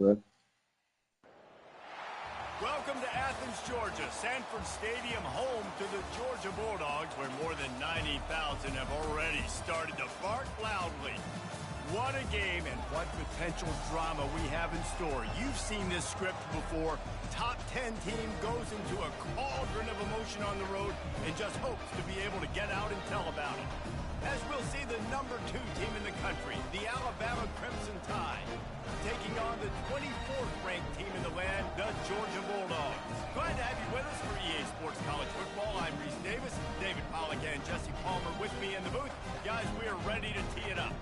Good. Welcome to Athens, Georgia, Sanford Stadium, home to the Georgia Bulldogs, where more than 90,000 have already started to bark loudly. What a game and what potential drama we have in store. You've seen this script before. Top 10 team goes into a cauldron of emotion on the road and just hopes to be able to get out and tell about it. As we'll see the number 2 team in the country, the Alabama Crimson Tide, taking on the 24th ranked team in the land, the Georgia Bulldogs. Glad to have you with us for EA Sports College Football. I'm Reese Davis, David Pollack and Jesse Palmer with me in the booth. Guys, we are ready to tee it up.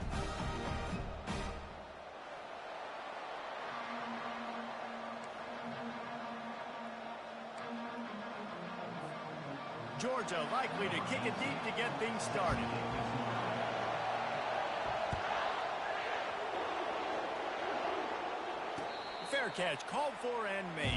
Georgia likely to kick it deep to get things started. Fair catch called for and made.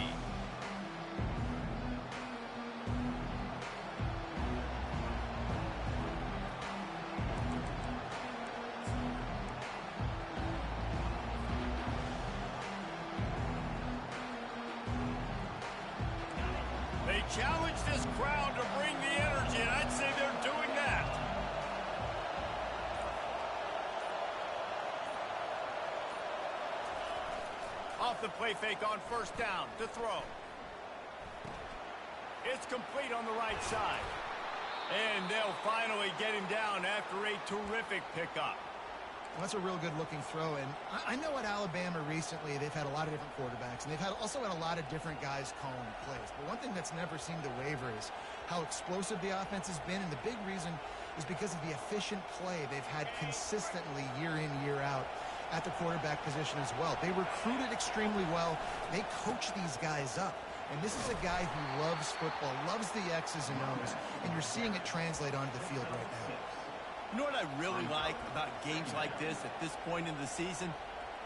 They challenge this crowd to bring the energy, and I'd say they're doing that. Off the play fake on first down to throw. It's complete on the right side. And they'll finally get him down after a terrific pickup. Well, that's a real good-looking throw, and I know at Alabama recently they've had a lot of different quarterbacks, and they've also had a lot of different guys calling plays. But one thing that's never seemed to waver is how explosive the offense has been, and the big reason is because of the efficient play they've had consistently year in, year out at the quarterback position as well. They recruited extremely well. They coach these guys up. And this is a guy who loves football, loves the X's and O's, and you're seeing it translate onto the field right now. You know what I really like about games like this at this point in the season?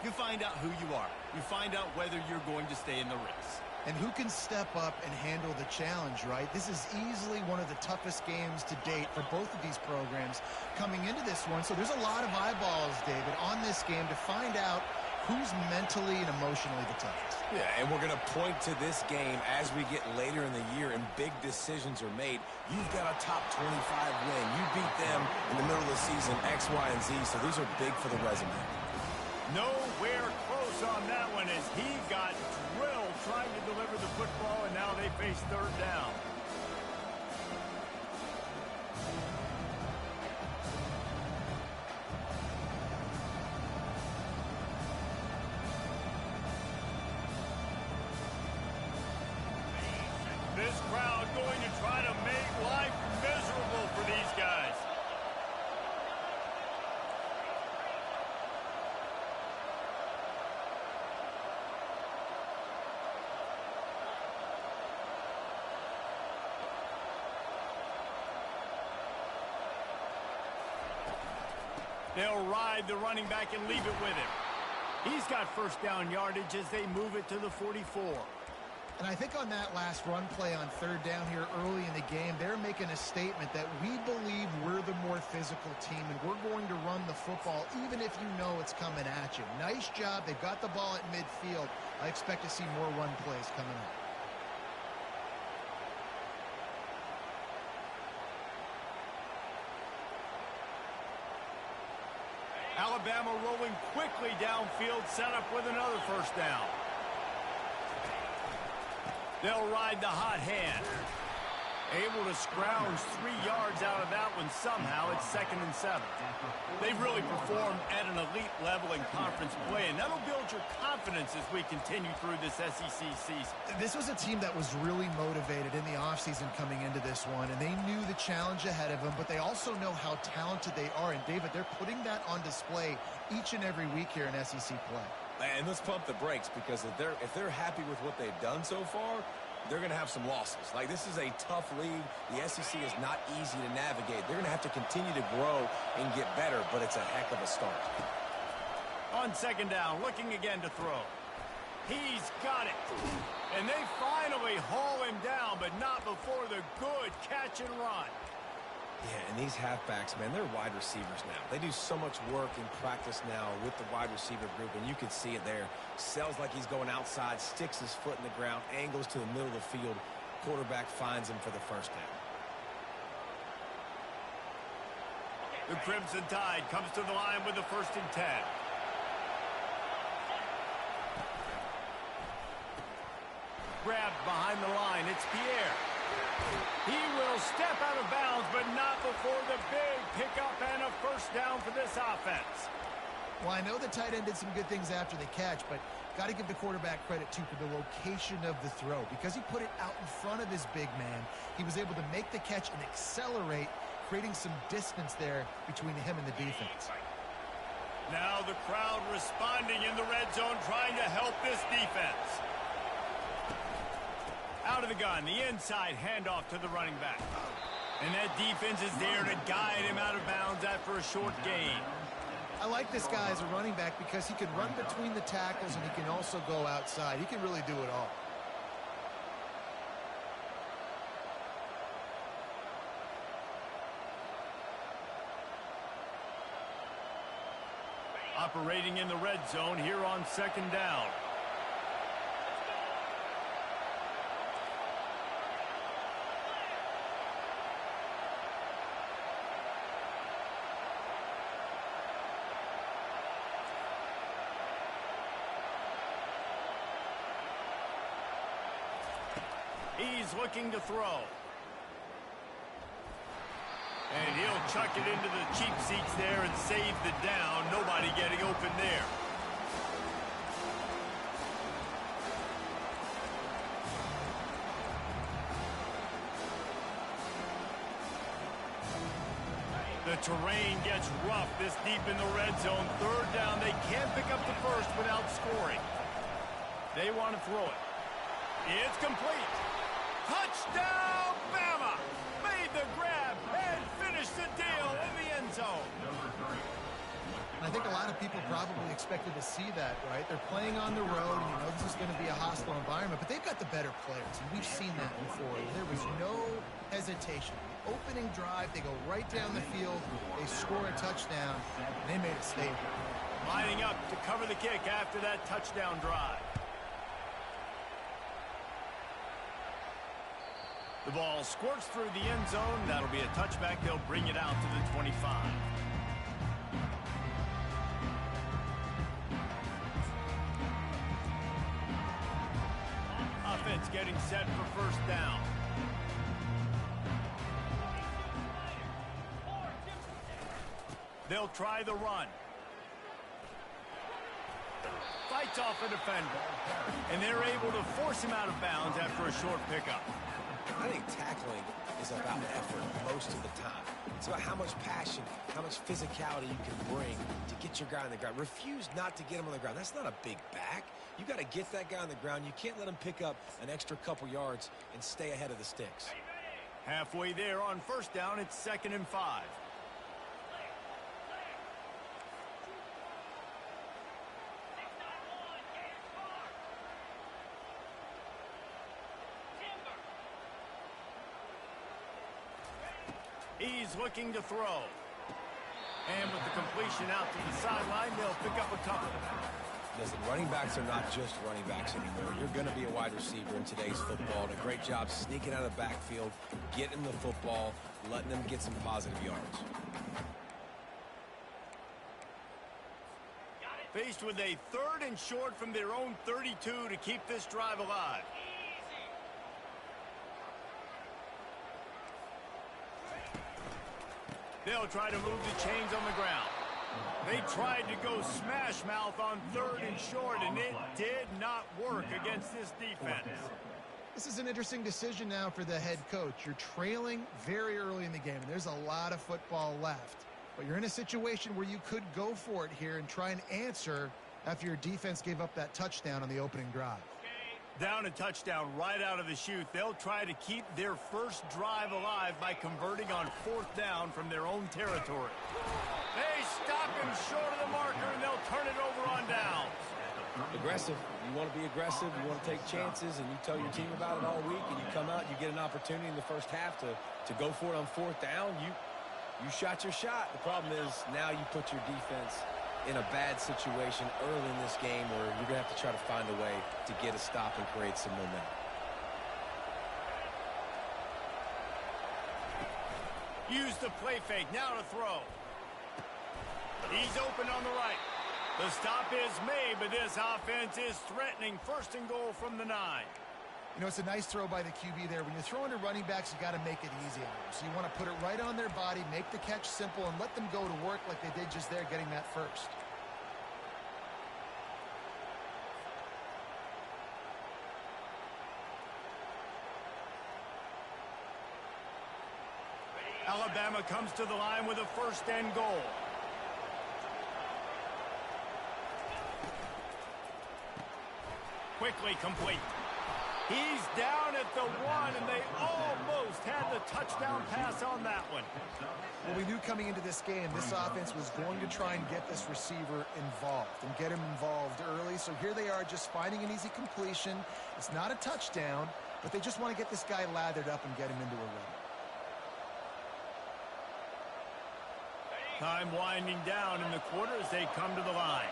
You find out who you are. You find out whether you're going to stay in the race. And who can step up and handle the challenge, right? This is easily one of the toughest games to date for both of these programs coming into this one. So there's a lot of eyeballs, David, on this game to find out who's mentally and emotionally the toughest. Yeah, and we're going to point to this game as we get later in the year and big decisions are made. You've got a top 25 win. You beat them in the middle of the season, X, Y, and Z, so these are big for the resume. Nowhere close on that one as he got drilled trying to deliver the football, and now they face third down. This crowd going to try to make life miserable for these guys. They'll ride the running back and leave it with him. He's got first down yardage as they move it to the 44. And I think on that last run play on third down here early in the game, they're making a statement that we believe we're the more physical team and we're going to run the football even if you know it's coming at you. Nice job. They've got the ball at midfield. I expect to see more run plays coming up. Alabama rolling quickly downfield, set up with another first down. They'll ride the hot hand. Able to scrounge 3 yards out of that one somehow. It's 2nd and 7. They've really performed at an elite level in conference play, and that'll build your confidence as we continue through this SEC season. This was a team that was really motivated in the offseason coming into this one, and they knew the challenge ahead of them, but they also know how talented they are. And, David, they're putting that on display each and every week here in SEC play. And let's pump the brakes because if they're happy with what they've done so far, they're going to have some losses. Like, this is a tough league. The SEC is not easy to navigate. They're going to have to continue to grow and get better, but it's a heck of a start. On second down, looking again to throw. He's got it. And they finally haul him down, but not before the good catch and run. Yeah, and these halfbacks, man, they're wide receivers now. They do so much work in practice now with the wide receiver group, and you can see it there. Sells like he's going outside, sticks his foot in the ground, angles to the middle of the field. Quarterback finds him for the first down. The Crimson Tide comes to the line with the 1st and 10. Grabbed behind the line. It's Pierre. He will step out of bounds, but not before the big pickup and a first down for this offense. Well, I know the tight end did some good things after the catch, but got to give the quarterback credit, too, for the location of the throw. Because he put it out in front of his big man, he was able to make the catch and accelerate, creating some distance there between him and the defense. Now the crowd responding in the red zone, trying to help this defense. Out of the gun, the inside handoff to the running back. And that defense is there to guide him out of bounds after a short gain. I like this guy as a running back because he can run between the tackles and he can also go outside. He can really do it all. Operating in the red zone here on 2nd down. He's looking to throw. And he'll chuck it into the cheap seats there and save the down. Nobody getting open there. The terrain gets rough this deep in the red zone. 3rd down. They can't pick up the first without scoring. They want to throw it. It's complete. Touchdown, Bama! Made the grab and finished the deal in the end zone. I think a lot of people probably expected to see that, right? They're playing on the road, and you know this is going to be a hostile environment, but they've got the better players, and we've seen that before. There was no hesitation. Opening drive, they go right down the field, they score a touchdown, and they made a statement. Lining up to cover the kick after that touchdown drive. The ball squirts through the end zone. That'll be a touchback. They'll bring it out to the 25. Offense getting set for 1st down. They'll try the run. Fights off a defender. And they're able to force him out of bounds after a short pickup. I think tackling is about effort most of the time. It's about how much passion, how much physicality you can bring to get your guy on the ground. Refuse not to get him on the ground. That's not a big back. You got to get that guy on the ground. You can't let him pick up an extra couple yards and stay ahead of the sticks. Halfway there on 1st down, it's 2nd and 5. He's looking to throw. And with the completion out to the sideline, they'll pick up a couple. Listen, running backs are not just running backs anymore. You're going to be a wide receiver in today's football. And a great job sneaking out of the backfield, getting the football, letting them get some positive yards. Faced with a 3rd and short from their own 32 to keep this drive alive. They'll try to move the chains on the ground. They tried to go smash mouth on 3rd and short, and it did not work against this defense. This is an interesting decision now for the head coach. You're trailing very early in the game, and there's a lot of football left. But you're in a situation where you could go for it here and try and answer after your defense gave up that touchdown on the opening drive. Down a touchdown right out of the chute. They'll try to keep their first drive alive by converting on 4th down from their own territory. They stop him short of the marker, and they'll turn it over on downs. Aggressive. You want to be aggressive. You want to take chances, and you tell your team about it all week, and you come out, you get an opportunity in the first half to go for it on 4th down. You shot your shot. The problem is now you put your defense in a bad situation early in this game where you're going to have to try to find a way to get a stop and create some momentum. Use the play fake. Now to throw. He's open on the right. The stop is made, but this offense is threatening. First and goal from the 9. You know, it's a nice throw by the QB there. When you're throwing to running backs, you got to make it easy on them. So you want to put it right on their body, make the catch simple, and let them go to work like they did just there, getting that first. Alabama comes to the line with a first and goal. Quickly complete. He's down at the 1, and they almost had the touchdown pass on that one. Well, we knew coming into this game, this offense was going to try and get this receiver involved and get him involved early. So here they are just finding an easy completion. It's not a touchdown, but they just want to get this guy lathered up and get him into a run. Time winding down in the quarter as they come to the line.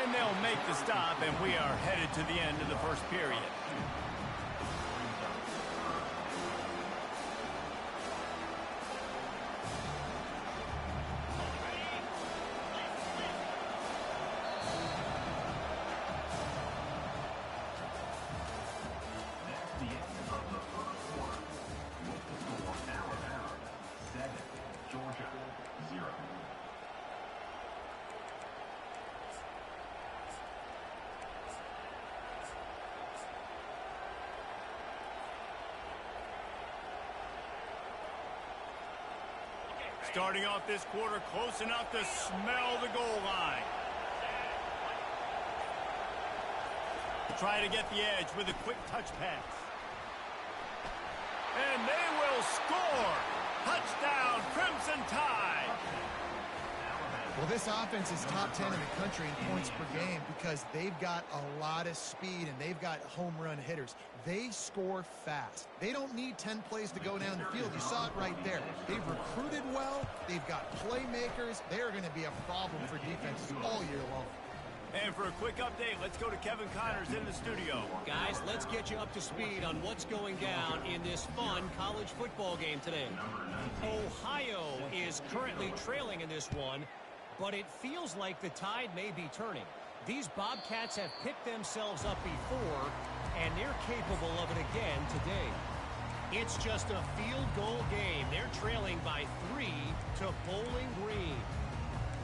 And they'll make the stop, and we are headed to the end of the first period. Starting off this quarter close enough to smell the goal line. Try to get the edge with a quick touch pass. And they will score. Touchdown, Crimson Tide. Well, this offense is top 10 in the country in points per game because they've got a lot of speed and they've got home run hitters. They score fast. They don't need 10 plays to go down the field. You saw it right there. They've recruited well. They've got playmakers. They are going to be a problem for defenses all year long. And for a quick update, let's go to Kevin Connors in the studio. Guys, let's get you up to speed on what's going down in this fun college football game today. Ohio is currently trailing in this one, but it feels like the tide may be turning. These Bobcats have picked themselves up before, and they're capable of it again today. It's just a field goal game. They're trailing by 3 to Bowling Green.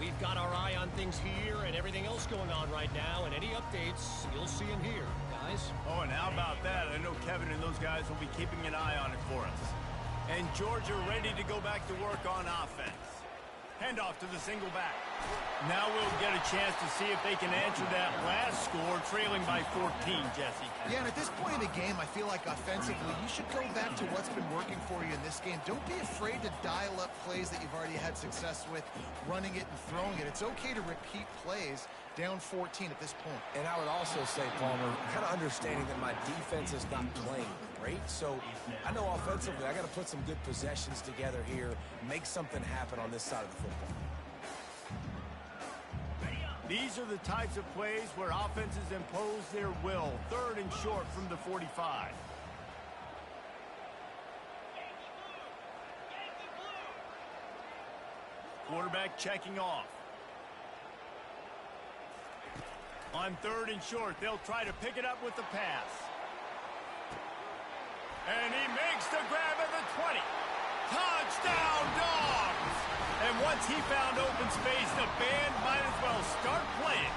We've got our eye on things here and everything else going on right now, and any updates, you'll see them here, guys. Oh, and how about that? I know Kevin and those guys will be keeping an eye on it for us. And Georgia ready to go back to work on offense. Handoff to the single back. Now we'll get a chance to see if they can answer that last score, trailing by 14, Jesse. Yeah, and at this point in the game, I feel like offensively, you should go back to what's been working for you in this game. Don't be afraid to dial up plays that you've already had success with, running it and throwing it. It's okay to repeat plays down 14 at this point. And I would also say, Palmer, kind of understanding that my defense is not playing great. So I know offensively I got to put some good possessions together here, make something happen on this side of the football. These are the types of plays where offenses impose their will. 3rd and short from the 45. Quarterback checking off. On 3rd and short, they'll try to pick it up with the pass. And he makes the grab at the 20. Touchdown, Dogs! And once he found open space, the band might as well start playing.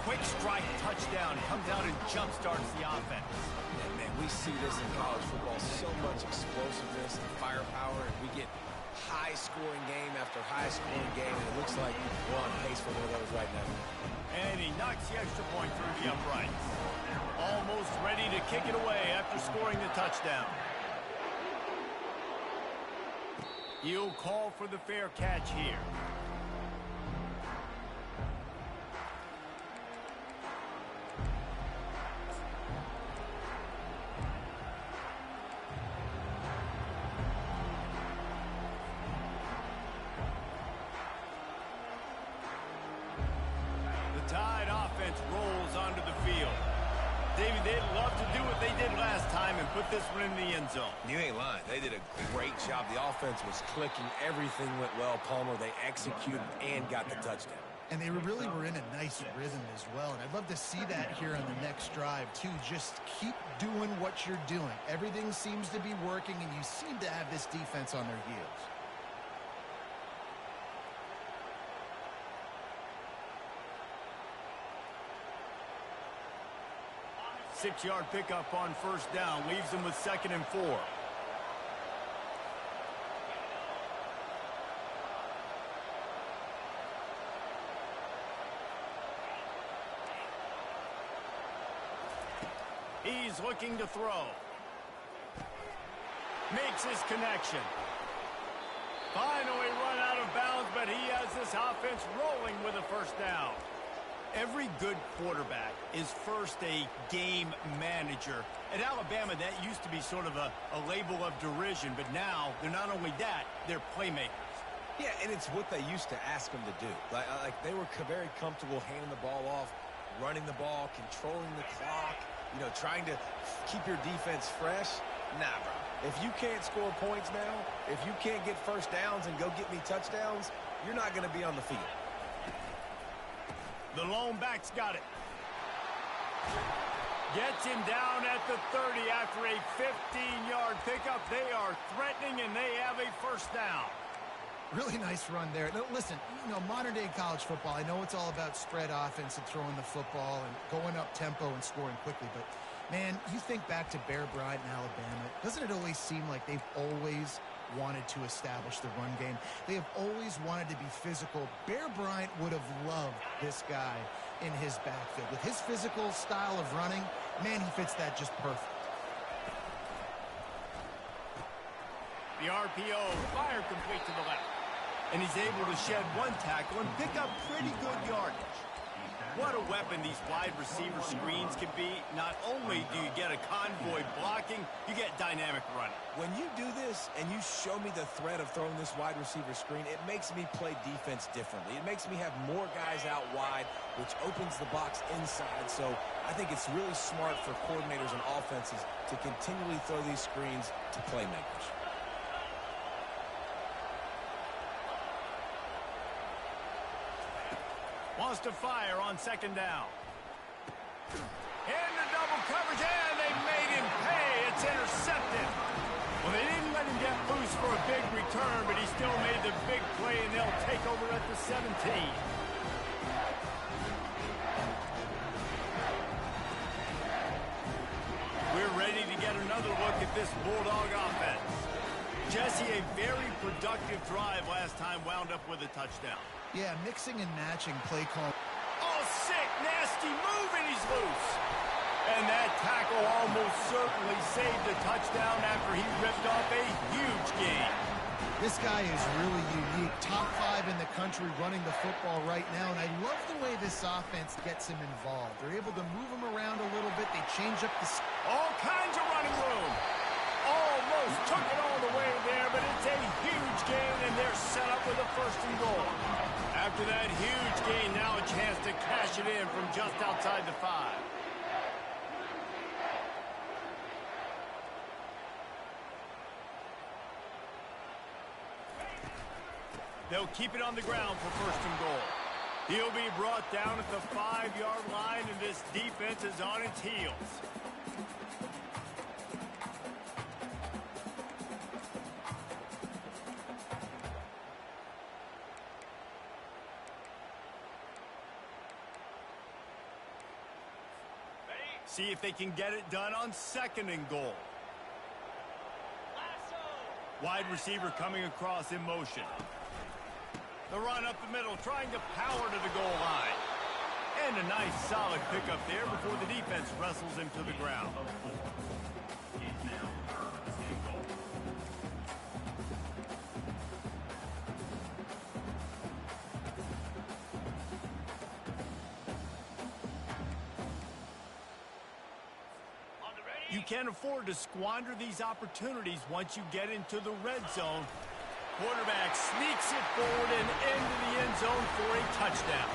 Quick strike touchdown. Comes out and jump-starts the offense. And, man, we see this in college football. So much explosiveness and firepower, and we get high-scoring game after high-scoring game, and it looks like we're on pace for one of those right now. And he knocks the extra point through the uprights. Almost ready to kick it away after scoring the touchdown. He'll call for the fair catch here. offense rolls onto the field. David, they'd love to do what they did last time and put this one in the end zone. You ain't lying. They did a great job. The offense was clicking. Everything went well, Palmer. They executed and got the touchdown. And they really were in a nice rhythm as well. And I'd love to see that here on the next drive, too. Just keep doing what you're doing. Everything seems to be working, and you seem to have this defense on their heels. 6-yard pickup on first down. Leaves them with 2nd and 4. He's looking to throw. Makes his connection. Finally run out of bounds, but he has this offense rolling with a first down. Every good quarterback is first a game manager. At Alabama, that used to be sort of a label of derision, but now they're not only that, they're playmakers. Yeah, and it's what they used to ask them to do. Like they were very comfortable handing the ball off, running the ball, controlling the clock, trying to keep your defense fresh. Nah, bro. If you can't score points now, if you can't get first downs and go get me touchdowns, you're not going to be on the field. The lone back's got it. Gets him down at the 30 after a 15-yard pickup. They are threatening, and they have a first down. Really nice run there. Now, listen, modern-day college football, I know it's all about spread offense and throwing the football and going up tempo and scoring quickly, but, man, you think back to Bear Bryant in Alabama, doesn't it always seem like they've always wanted to establish the run game? They have always wanted to be physical. Bear Bryant would have loved this guy in his backfield. With his physical style of running, man, he fits that just perfect. The RPO, fire complete to the left. And he's able to shed one tackle and pick up pretty good yardage. What a weapon these wide receiver screens can be. Not only do you get a convoy blocking, you get dynamic running. When you do this and you show me the threat of throwing this wide receiver screen, it makes me play defense differently. It makes me have more guys out wide, which opens the box inside. So I think it's really smart for coordinators and offenses to continually throw these screens to playmakers. Wants to fire on 2nd down. Into double coverage, and they made him pay. It's intercepted. Well, they didn't let him get loose for a big return, but he still made the big play, and they'll take over at the 17. We're ready to get another look at this Bulldog offense. Jesse, a very productive drive last time, wound up with a touchdown. Yeah, mixing and matching play call. Oh, sick, nasty move, and he's loose. And that tackle almost certainly saved a touchdown after he ripped off a huge gain. This guy is really unique. Top 5 in the country running the football right now, and I love the way this offense gets him involved. They're able to move him around a little bit. They change up the... All kinds of running room. Almost took it all the way there, but it's a huge gain, and they're set up with a 1st and goal. After that huge gain, now a chance to cash it in from just outside the 5. They'll keep it on the ground for 1st and goal. He'll be brought down at the 5-yard line, and this defense is on its heels. See if they can get it done on 2nd and goal. Wide receiver coming across in motion. The run up the middle, trying to power to the goal line. And a nice solid pickup there before the defense wrestles him to the ground. You can't afford to squander these opportunities once you get into the red zone. Quarterback sneaks it forward and into the end zone for a touchdown.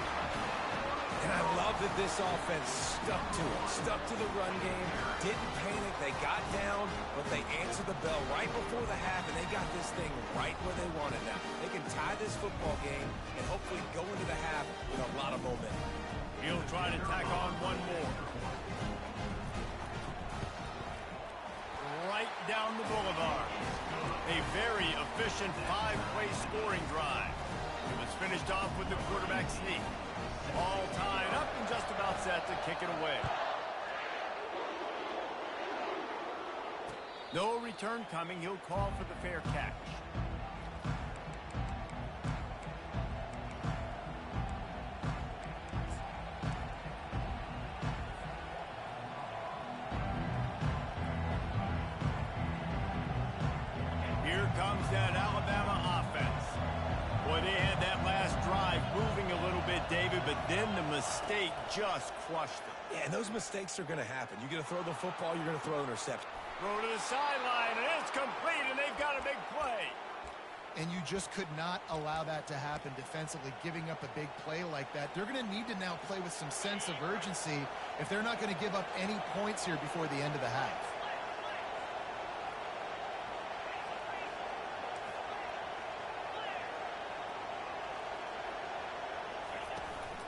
And I love that this offense stuck to it, stuck to the run game, didn't panic. They got down, but they answered the bell right before the half, and they got this thing right where they wanted now. They can tie this football game and hopefully go into the half with a lot of momentum. He'll try to tack on one more. Right down the boulevard. A very efficient 5-play scoring drive. It was finished off with the quarterback sneak. All tied up and just about set to kick it away. No return coming. He'll call for the fair catch. Here comes that Alabama offense. Boy, they had that last drive moving a little bit, David, but then the mistake just crushed them. Yeah, and those mistakes are going to happen. You're going to throw the football, you're going to throw an interception. Throw to the sideline, and it's complete, and they've got a big play. And you just could not allow that to happen defensively, giving up a big play like that. They're going to need to now play with some sense of urgency if they're not going to give up any points here before the end of the half.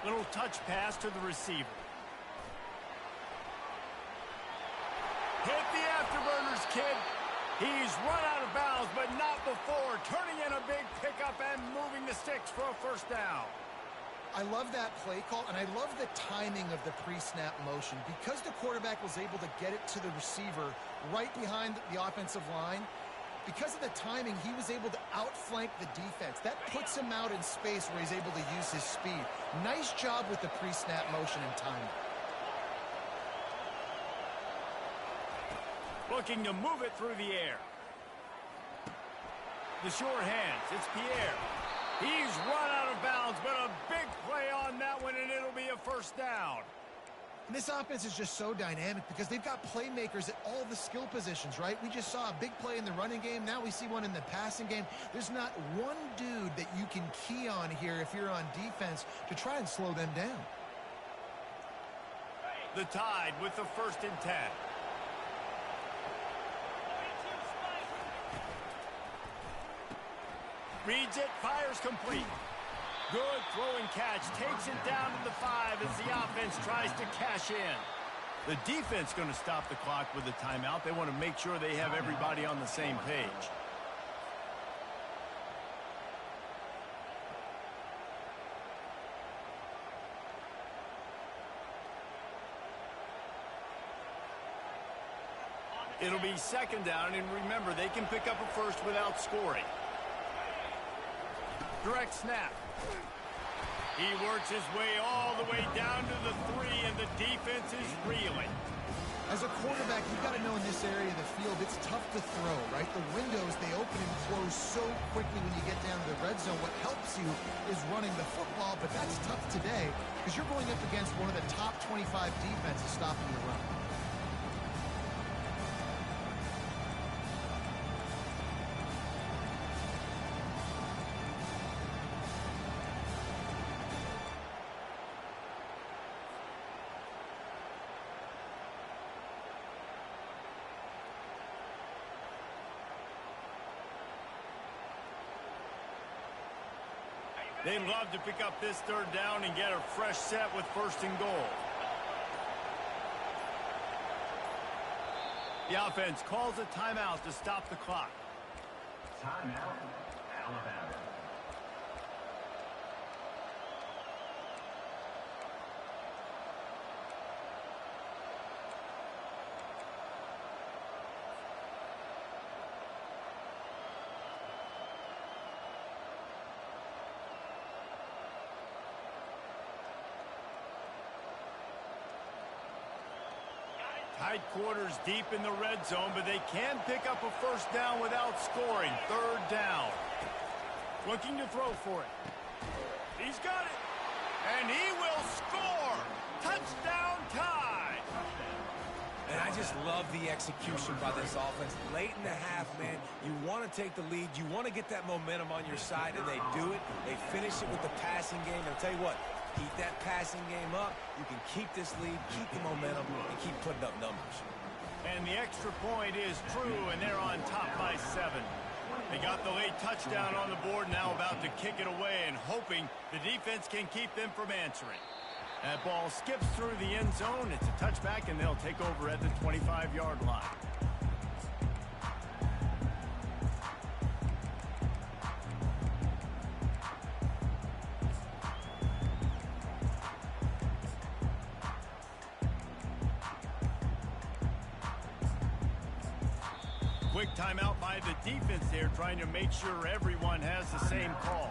Little touch pass to the receiver. Hit the afterburners, kid. He's run out of bounds, but not before. Turning in a big pickup and moving the sticks for a first down. I love that play call, and I love the timing of the pre-snap motion. Because the quarterback was able to get it to the receiver right behind the offensive line, because of the timing, he was able to outflank the defense. That puts him out in space where he's able to use his speed. Nice job with the pre-snap motion and timing. Looking to move it through the air. The short hands, it's Pierre. He's run out of bounds, but a big play on that one, and it'll be a first down. And this offense is just so dynamic because they've got playmakers at all the skill positions, right? We just saw a big play in the running game. Now we see one in the passing game. There's not one dude that you can key on here if you're on defense to try and slow them down. The Tide with the 1st and 10. Reads it, fires complete. Good throw and catch. Takes it down to the 5 as the offense tries to cash in. The defense going to stop the clock with a timeout. They want to make sure they have everybody on the same page. It'll be 2nd down, and remember, they can pick up a first without scoring. Direct snap. He works his way all the way down to the 3, and the defense is reeling. As a quarterback, you've got to know in this area of the field, it's tough to throw, right? The windows, they open and close so quickly when you get down to the red zone. What helps you is running the football, but that's tough today because you're going up against one of the top 25 defenses stopping the run. They'd love to pick up this 3rd down and get a fresh set with 1st and goal. The offense calls a timeout to stop the clock. Timeout, Alabama. Tight quarters deep in the red zone, but they can pick up a first down without scoring. 3rd down. Looking to throw for it. He's got it. And he will score. Touchdown Tide. And I just love the execution by this offense. Late in the half, man, you want to take the lead. You want to get that momentum on your side, and they do it. They finish it with the passing game. And I'll tell you what, Keep that passing game up. You can keep this lead, keep the momentum, and keep putting up numbers. And the extra point is true, and they're on top by 7. They got the late touchdown on the board, now about to kick it away and hoping the defense can keep them from answering. That ball skips through the end zone. It's a touchback, and they'll take over at the 25-yard line. Quick timeout by the defense there, trying to make sure everyone has the same call.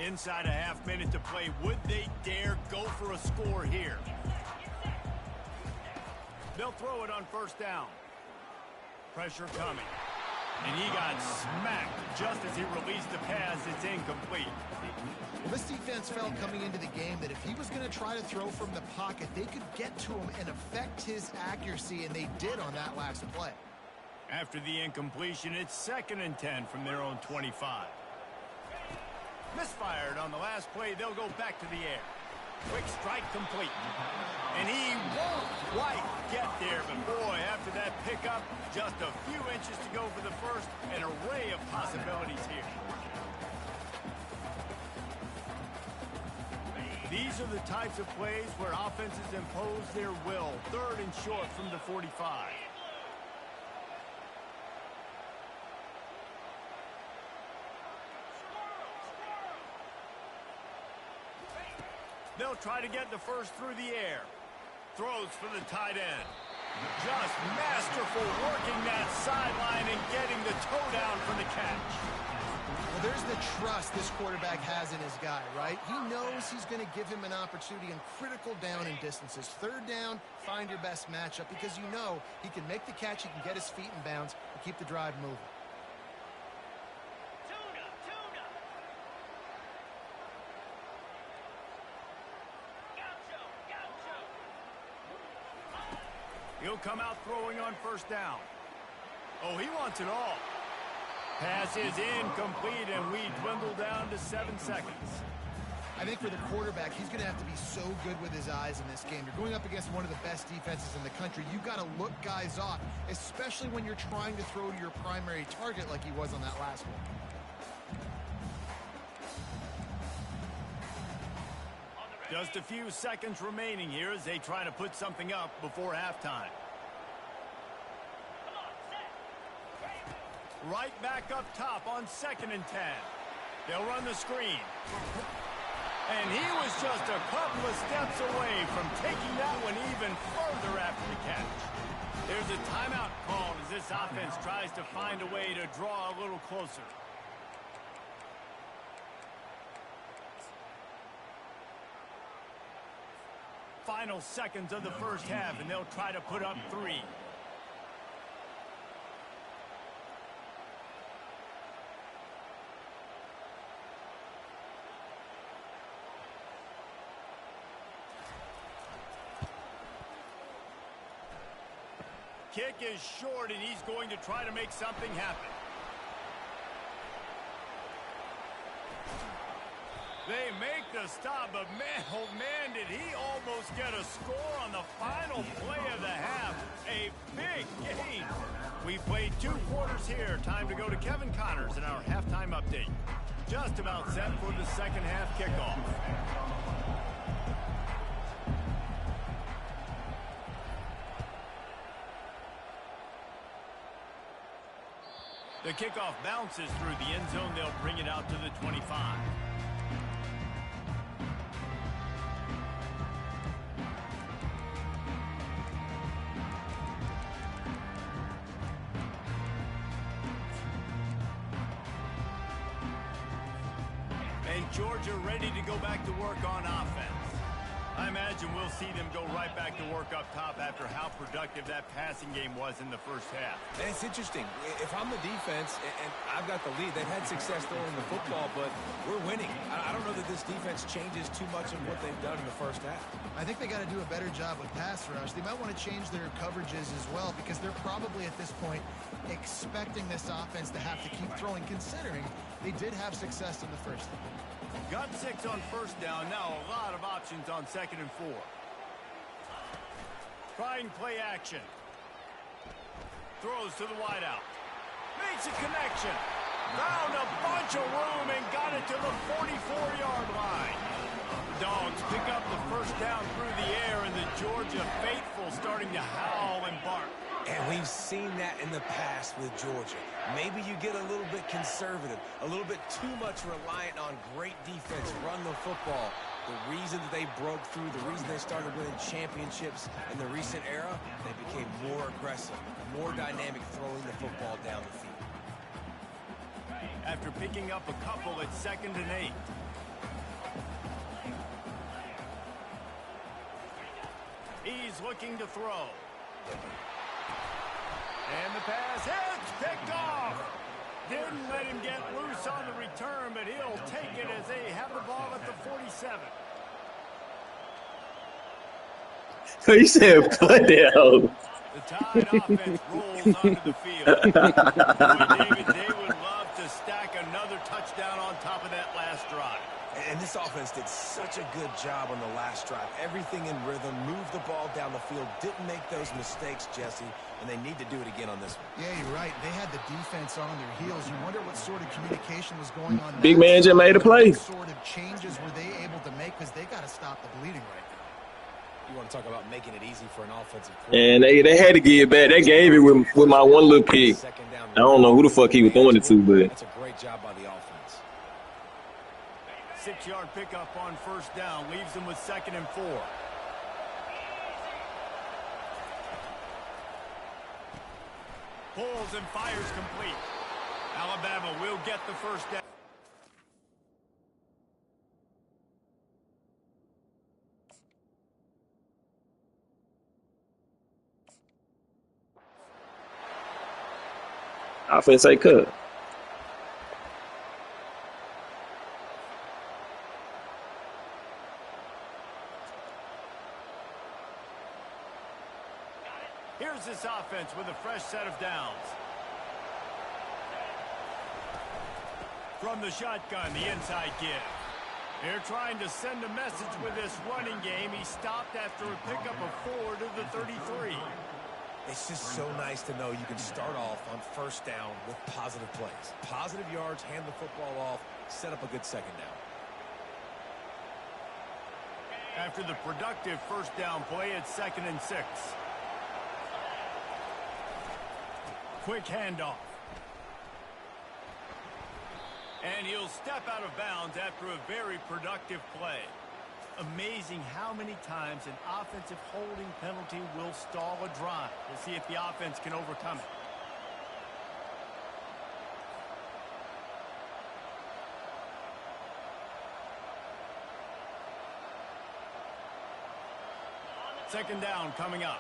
Inside a half minute to play. Would they dare go for a score here? They'll throw it on first down. Pressure coming. And he got smacked just as he released the pass. It's incomplete. Well, this defense felt coming into the game that if he was going to try to throw from the pocket, they could get to him and affect his accuracy, and they did on that last play. After the incompletion, it's 2nd and 10 from their own 25. Misfired on the last play. They'll go back to the air. Quick strike complete. And he won't quite get there, but boy, after that pickup, just a few inches to go for the first. An array of possibilities here. These are the types of plays where offenses impose their will. 3rd and short from the 45. They'll try to get the first through the air. Throws for the tight end. Just masterful working that sideline and getting the toe down for the catch. Well, there's the trust this quarterback has in his guy, right? He knows he's going to give him an opportunity in critical down and distances. 3rd down, find your best matchup because you know he can make the catch, he can get his feet in bounds, and keep the drive moving. He'll come out throwing on first down. Oh, he wants it all. Pass is incomplete, and we dwindle down to 7 seconds. I think for the quarterback, he's going to have to be so good with his eyes in this game. You're going up against one of the best defenses in the country. You've got to look guys off, especially when you're trying to throw to your primary target like he was on that last one. Just a few seconds remaining here as they try to put something up before halftime. Right back up top on 2nd and 10. They'll run the screen. And he was just a couple of steps away from taking that one even further after the catch. There's a timeout called as this offense tries to find a way to draw a little closer. Final seconds of the first half, and they'll try to put up 3. Kick is short, and he's going to try to make something happen. They make the stop, but man, oh man, did he almost get a score on the final play of the half. A big game. We played 2 quarters here. Time to go to Kevin Connors in our halftime update. Just about set for the second half kickoff. The kickoff bounces through the end zone. They'll bring it out to the 25. And Georgia ready to go back to work on offense. I imagine we'll see them go right back to work up top after how productive that passing game was in the first half. And it's interesting. If I'm the defense and I've got the lead, they've had success throwing the football, but we're winning. I don't know that this defense changes too much of what they've done in the first half. I think they got to do a better job with pass rush. They might want to change their coverages as well because they're probably at this point expecting this offense to have to keep throwing, considering they did have success in the first half. Got 6 on first down. Now a lot of options on 2nd and 4. Trying play action. Throws to the wideout. Makes a connection. Found a bunch of room and got it to the 44-yard line. The Dogs pick up the first down through the air, and the Georgia faithful starting to howl and bark. And we've seen that in the past with Georgia. Maybe you get a little bit conservative, a little bit too much reliant on great defense, run the football. The reason that they broke through, the reason they started winning championships in the recent era, they became more aggressive, more dynamic throwing the football down the field. After picking up a couple at 2nd and 8. He's looking to throw. And the pass hits, picked off. Didn't let him get loose on the return, but he'll take it as they have the ball at the 47. So you said put it out. The Tide offense rolls onto the field. Boy, David, they would love to stack another touchdown on top of that last drive. And this offense did such a good job on the last drive. Everything in rhythm, moved the ball down the field, didn't make those mistakes, Jesse, and they need to do it again on this one. Yeah, you're right. They had the defense on their heels. You wonder what sort of communication was going on. Big man just made a play. What sort of changes were they able to make? Because they got to stop the bleeding right now. You want to talk about making it easy for an offensive And they had to give it back. They gave it with my one little pick. I don't know who the fuck he was throwing it to, but that's a great job by the offense. 6-yard pickup on first down leaves them with 2nd and 4. Pulls and fires complete. Alabama will get the first down. offense ain't cut. Here's this offense with a fresh set of downs. From the shotgun, the inside give. They're trying to send a message with this running game. He stopped after a pickup of 4 to the 33. It's just so nice to know you can start off on first down with positive plays. Positive yards, hand the football off, set up a good second down. After the productive first down play, it's 2nd and 6. Quick handoff. And he'll step out of bounds after a very productive play. Amazing how many times an offensive holding penalty will stall a drive. We'll see if the offense can overcome it. Second down coming up.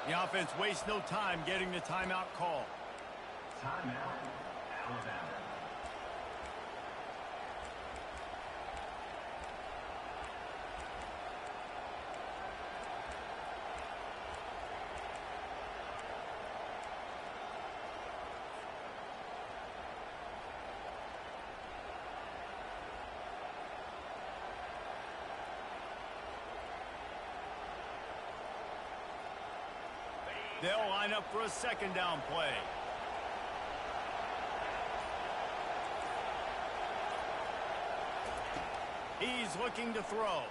The offense wastes no time getting the timeout call. Timeout, Alabama. They'll line up for a second down play. He's looking to throw.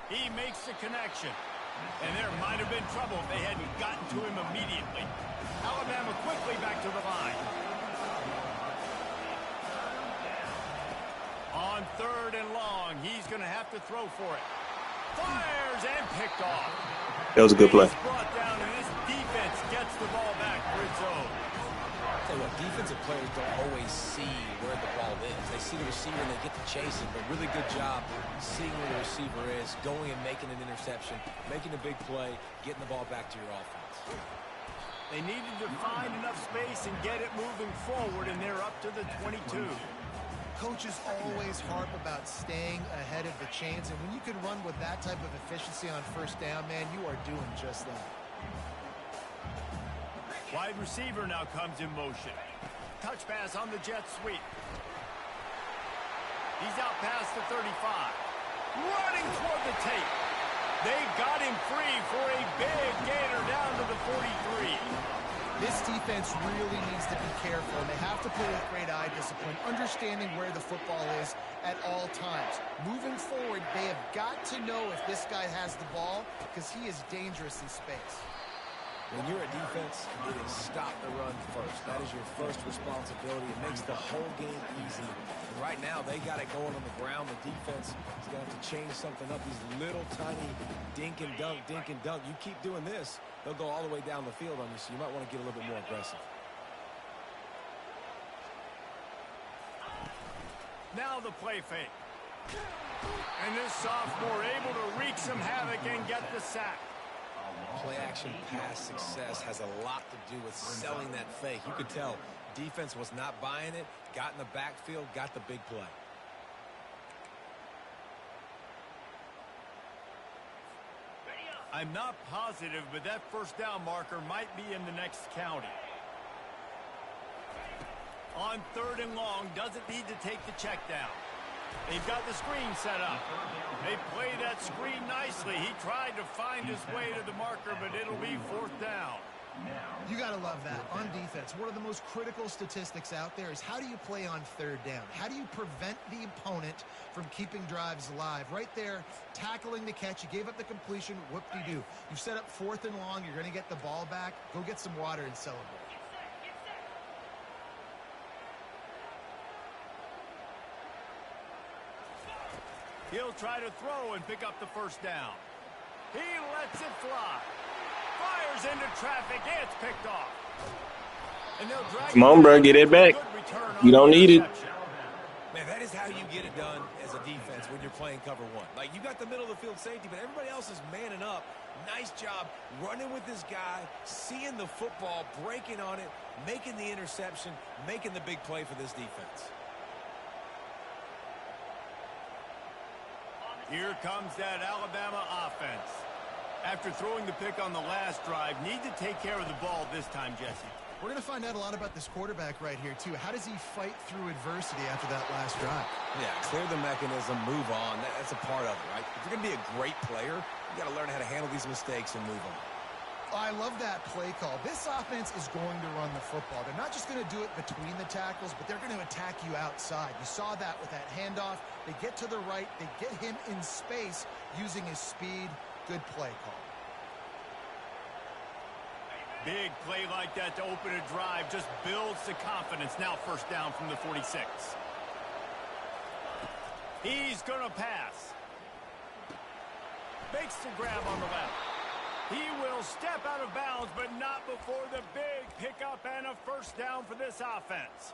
He makes the connection. And there might have been trouble if they hadn't gotten to him immediately. Alabama quickly back to the line. On 3rd and long, he's going to have to throw for it. Fires and picked off. That was a good play. He's brought down, and this defense gets the ball back for its know, defensive players don't always see where the ball is. They see the receiver and they get to chase it, but really good job seeing where the receiver is, going and making an interception, making a big play, getting the ball back to your offense. They needed to find enough space and get it moving forward, and they're up to the 22. Coaches always harp about staying ahead of the chains, and when you can run with that type of efficiency on first down, man, you are doing just that. Wide receiver now comes in motion. Touch pass on the jet sweep. He's out past the 35. Running toward the tape. They've got him free for a big gainer down to the 43. This defense really needs to be careful, and they have to play with great eye discipline, understanding where the football is at all times. Moving forward, they have got to know if this guy has the ball, because he is dangerous in space. When you're a defense, it is stop the run first. That is your first responsibility. It makes the whole game easy. And right now, they got it going on the ground. The defense is going to have to change something up. These little tiny dink and dunk, dink and dunk. You keep doing this, they'll go all the way down the field on you, so you might want to get a little bit more aggressive. Now the play fake. And this sophomore able to wreak some havoc and get the sack. Play-action pass success has a lot to do with selling that fake. You could tell defense was not buying it, got in the backfield, got the big play. I'm not positive, but that first down marker might be in the next county. On 3rd and long, doesn't need to take the check down. They've got the screen set up. They play that screen nicely. He tried to find his way to the marker, but it'll be 4th down. You got to love that. On defense, one of the most critical statistics out there is how do you play on 3rd down? How do you prevent the opponent from keeping drives alive? Right there, tackling the catch. You gave up the completion. Whoop-de-doo. You set up 4th and long. You're going to get the ball back. Go get some water and celebrate. He'll try to throw and pick up the first down. He lets it fly. Fires into traffic. It's picked off. And they'll drag Come on, bro, get it back. You don't need it. Man, that is how you get it done as a defense when you're playing cover one. Like, you got the middle of the field safety, but everybody else is manning up. Nice job running with this guy, seeing the football, breaking on it, making the interception, making the big play for this defense. Here comes that Alabama offense. After throwing the pick on the last drive, need to take care of the ball this time, Jesse. We're going to find out a lot about this quarterback right here, too. How does he fight through adversity after that last drive? Yeah, clear the mechanism, move on. That's a part of it, right? If you're going to be a great player, you got to learn how to handle these mistakes and move on. I love that play call. This offense is going to run the football. They're not just going to do it between the tackles, but they're going to attack you outside. You saw that with that handoff. They get to the right. They get him in space using his speed. Good play call. Big play like that to open a drive just builds the confidence. Now 1st down from the 46. He's going to pass. Makes the grab on the left. He will step out of bounds, but not before the big pickup and a 1st down for this offense.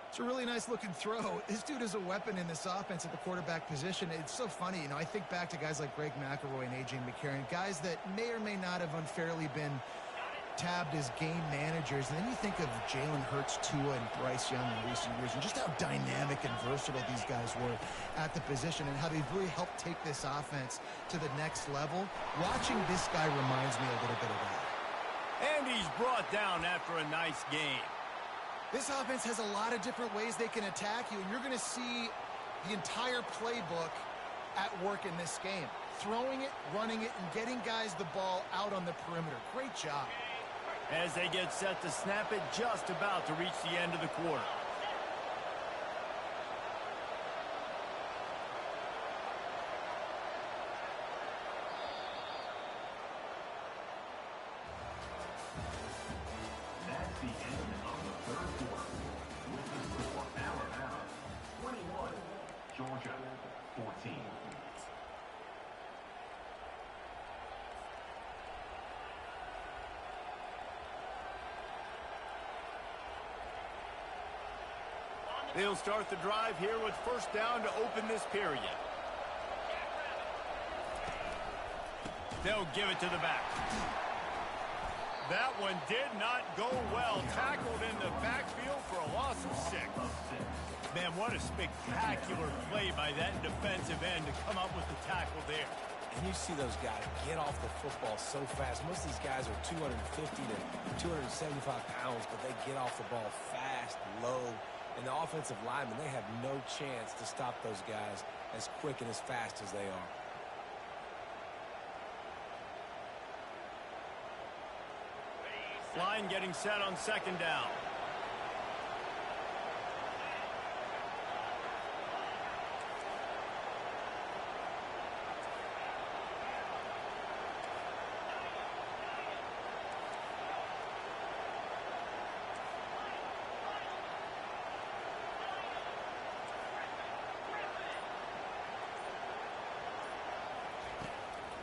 It's a really nice-looking throw. This dude is a weapon in this offense at the quarterback position. It's so funny. You know, I think back to guys like Greg McElroy and A.J. McCarron, guys that may or may not have unfairly been tabbed as game managers. And then you think of Jalen Hurts, Tua, and Bryce Young in recent years, and just how dynamic and versatile these guys were at the position and how they've really helped take this offense to the next level. Watching this guy reminds me a little bit of that. And he's brought down after a nice game. This offense has a lot of different ways they can attack you, and you're going to see the entire playbook at work in this game. Throwing it, running it, and getting guys the ball out on the perimeter. Great job. As they get set to snap it, just about to reach the end of the quarter. That's the end of the 3rd quarter. With the score, Alabama 21, Georgia 14. They'll start the drive here with first down to open this period. They'll give it to the back. That one did not go well. Tackled in the backfield for a loss of 6. Man, what a spectacular play by that defensive end to come up with the tackle there. And you see those guys get off the football so fast. Most of these guys are 250 to 275 pounds, but they get off the ball fast, low. And the offensive linemen, they have no chance to stop those guys as quick and as fast as they are. Line getting set on second down.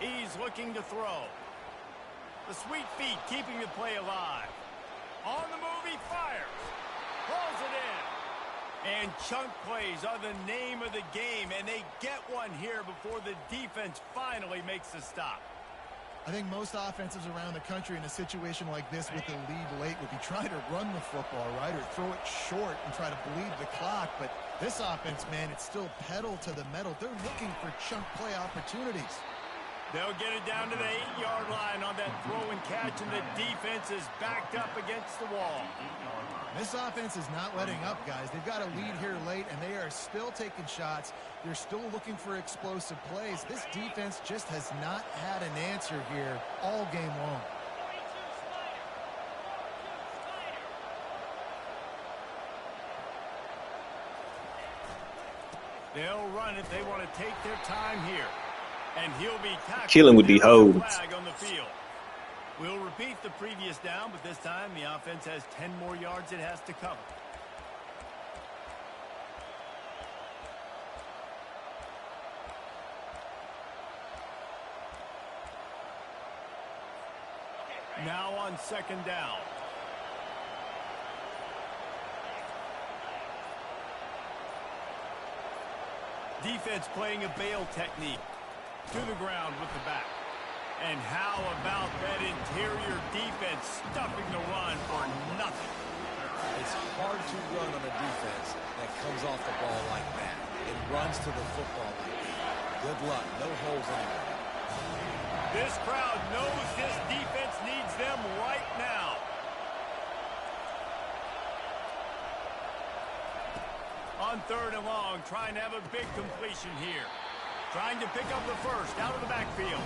He's looking to throw. The sweet feet keeping the play alive. On the move, he fires. Pulls it in. And chunk plays are the name of the game, and they get one here before the defense finally makes the stop. I think most offenses around the country in a situation like this with the lead late would be trying to run the football, right, or throw it short and try to bleed the clock. But this offense, man, it's still pedal to the metal. They're looking for chunk play opportunities. They'll get it down to the 8-yard line on that throw and catch, and the defense is backed up against the wall. This offense is not letting up, guys. They've got a lead here late, and they are still taking shots. They're still looking for explosive plays. This defense just has not had an answer here all game long. They'll run it. They want to take their time here. And he'll be tackled. Killing with the holds. Flag on the field. We'll repeat the previous down, but this time the offense has 10 more yards it has to cover. Now on second down. Defense playing a bail technique. To the ground with the back. And how about that interior defense stuffing the run for nothing? It's hard to run on a defense that comes off the ball like that. It runs to the football like that. Good luck. No holes anywhere. This crowd knows this defense needs them right now. On third and long, trying to have a big completion here. Trying to pick up the first out of the backfield.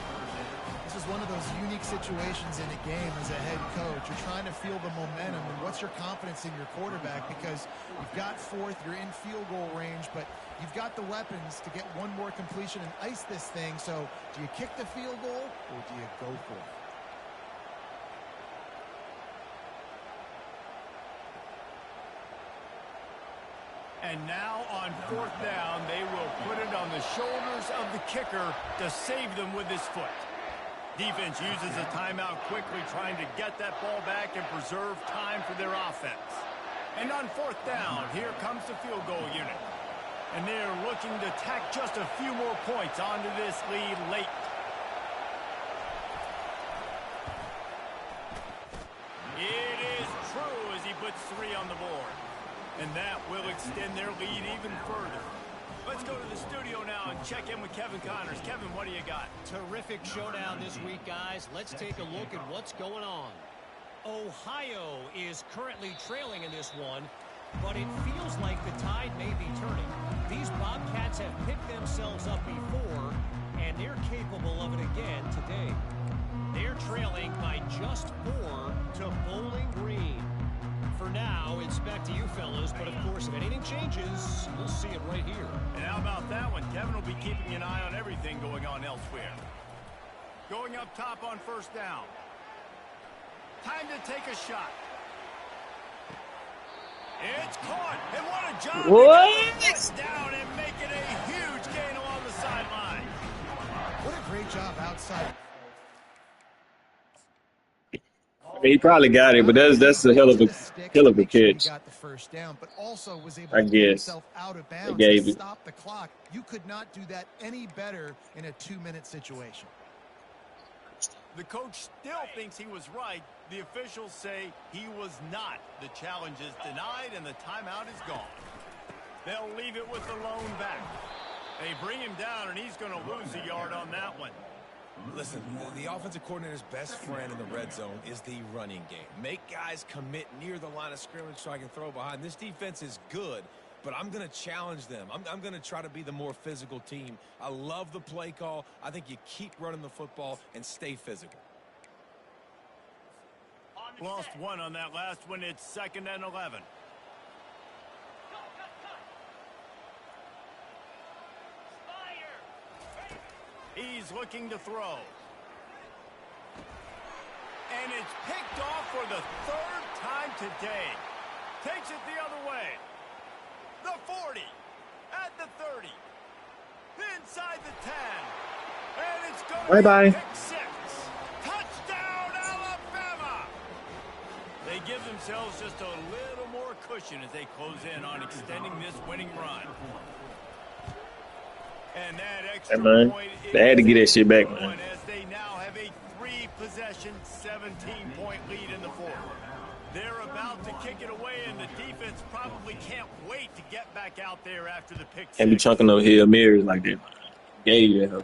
This is one of those unique situations in a game as a head coach. You're trying to feel the momentum, and what's your confidence in your quarterback? Because you've got fourth, you're in field goal range, but you've got the weapons to get one more completion and ice this thing. So do you kick the field goal or do you go for it? And now on fourth down, they will put it on the shoulders of the kicker to save them with his foot. Defense uses a timeout quickly, trying to get that ball back and preserve time for their offense. And on fourth down, here comes the field goal unit. And they're looking to tack just a few more points onto this lead late. It is true as he puts 3 on the board. And that will extend their lead even further. Let's go to the studio now and check in with Kevin Connors. Kevin, what do you got? Terrific showdown this week, guys. Let's take a look at what's going on. Ohio is currently trailing in this one, but it feels like the tide may be turning. These Bobcats have picked themselves up before, and they're capable of it again today. They're trailing by just 4 to Bowling Green. For now, it's back to you fellas, but of course, if anything changes, we'll see it right here. And how about that one? Kevin will be keeping an eye on everything going on elsewhere. Going up top on first down. Time to take a shot. It's caught, and what a job! What? Down and make it a huge gain along the sideline. What a great job outside. I mean, he probably got it, but that's a hell of a Make sure he catch. got the first down, but also was able I to get guess himself out of they bounds to gave it. stop the clock. You could not do that any better in a 2-minute situation. The coach still thinks he was right. The officials say he was not. The challenge is denied, and the timeout is gone. They'll leave it with the lone back. They bring him down, and he's going to lose a yard on that one. Listen, the offensive coordinator's best friend in the red zone is the running game. Make guys commit near the line of scrimmage so I can throw behind. This defense is good, but I'm going to challenge them. I'm going to try to be the more physical team. I love the play call. I think you keep running the football and stay physical. Lost one on that last one. It's 2nd and 11. He's looking to throw. And it's picked off for the 3rd time today. Takes it the other way. The 40. At the 30. Inside the 10. And it's going to be pick 6. Touchdown, Alabama! They give themselves just a little more cushion as they close in on extending this winning run. And that extra point They had to get that shit back, man. as they now have a 3-possession, 17-point lead in the 4th. They're about to kick it away, and the defense probably can't wait to get back out there after the pick. Can't be chunking no Hail Marys like that. Gave that.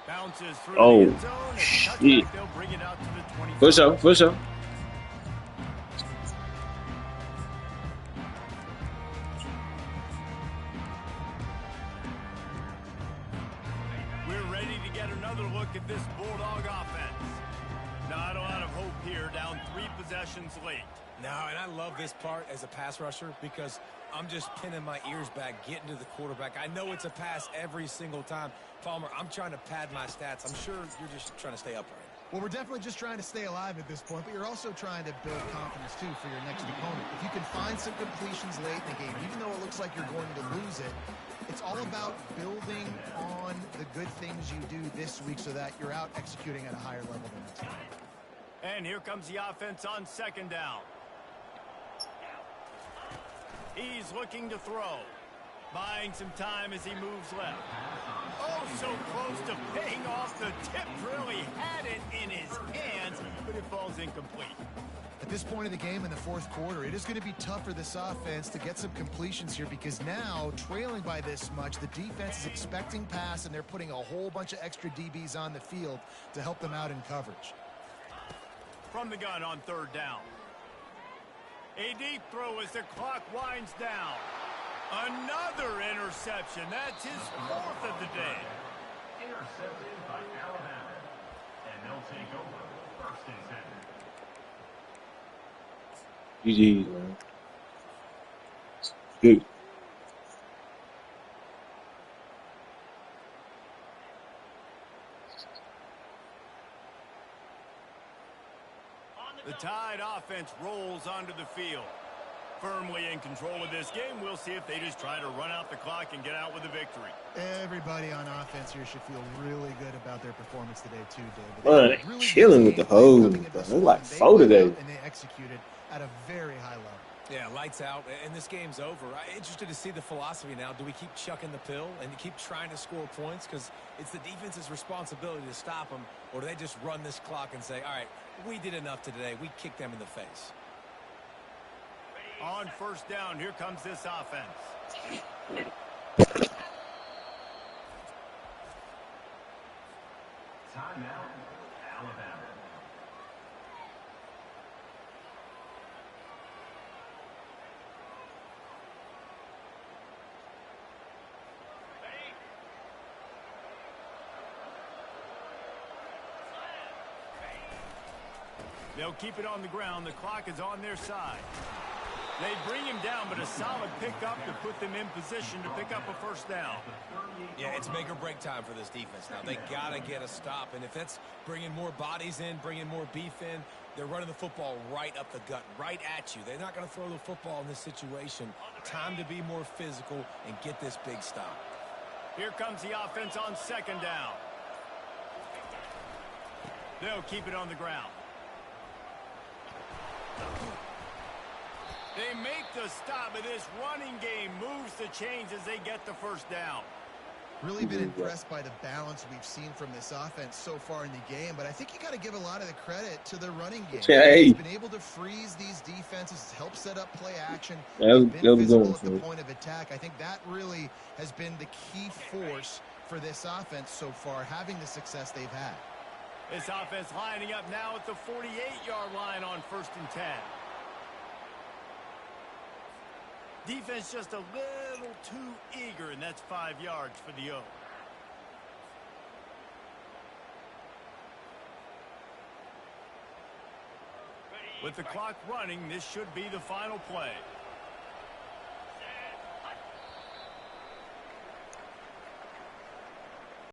Bounces through Oh, the end zone, and shit. they'll bring it out to the 25. For sure. We're ready to get another look at this Bulldog offense. Not a lot of hope here, down 3 possessions late. No, and I love this part as a pass rusher because I'm just pinning my ears back, getting to the quarterback. I know it's a pass every single time. Palmer, I'm trying to pad my stats. I'm sure you're just trying to stay upright. Well, we're definitely just trying to stay alive at this point, but you're also trying to build confidence, too, for your next opponent. If you can find some completions late in the game, even though it looks like you're going to lose it, it's all about building on the good things you do this week so that you're out executing at a higher level than next time. And here comes the offense on 2nd down. He's looking to throw. Buying some time as he moves left. Oh, so close to paying off. The tip really had it in his hands, but it falls incomplete. At this point of the game in the 4th quarter, it is going to be tough for this offense to get some completions here because now, trailing by this much, the defense is expecting pass, and they're putting a whole bunch of extra DBs on the field to help them out in coverage. From the gun on 3rd down. A deep throw as the clock winds down. Another interception. That's his 4th of the day. Intercepted by Alabama. And they'll take over 1st and 10. GG, man. Good. The Tide offense rolls onto the field. Firmly in control of this game. We'll see if they just try to run out the clock and get out with a victory. Everybody on offense here should feel really good about their performance today, too, David. Man, Really chilling with the hose. They're like 4 today. And they executed at a very high level. Yeah, lights out, and this game's over. I'm interested to see the philosophy now. Do we keep chucking the pill and keep trying to score points? Because it's the defense's responsibility to stop them, or do they just run this clock and say, all right, we did enough today. We kicked them in the face. On 1st down, here comes this offense. Timeout, Alabama. They'll keep it on the ground. The clock is on their side. They bring him down, but a solid pickup to put them in position to pick up a 1st down. Yeah, it's make or break time for this defense now. They got to get a stop, and if that's bringing more bodies in, bringing more beef in, they're running the football right up the gut, right at you. They're not going to throw the football in this situation. Time to be more physical and get this big stop. Here comes the offense on 2nd down. They'll keep it on the ground. They make the stop, and this running game moves the chains as they get the first down. Really been impressed by the balance we've seen from this offense so far in the game, but I think you got to give a lot of the credit to the running game. Hey. He's been able to freeze these defenses, help set up play action, That been was physical going at the for it. point of attack. I think that really has been the key force for this offense so far, having the success they've had. This offense lining up now at the 48-yard line on 1st and 10. Defense just a little too eager, and that's 5 yards for the O. With the clock running, this should be the final play.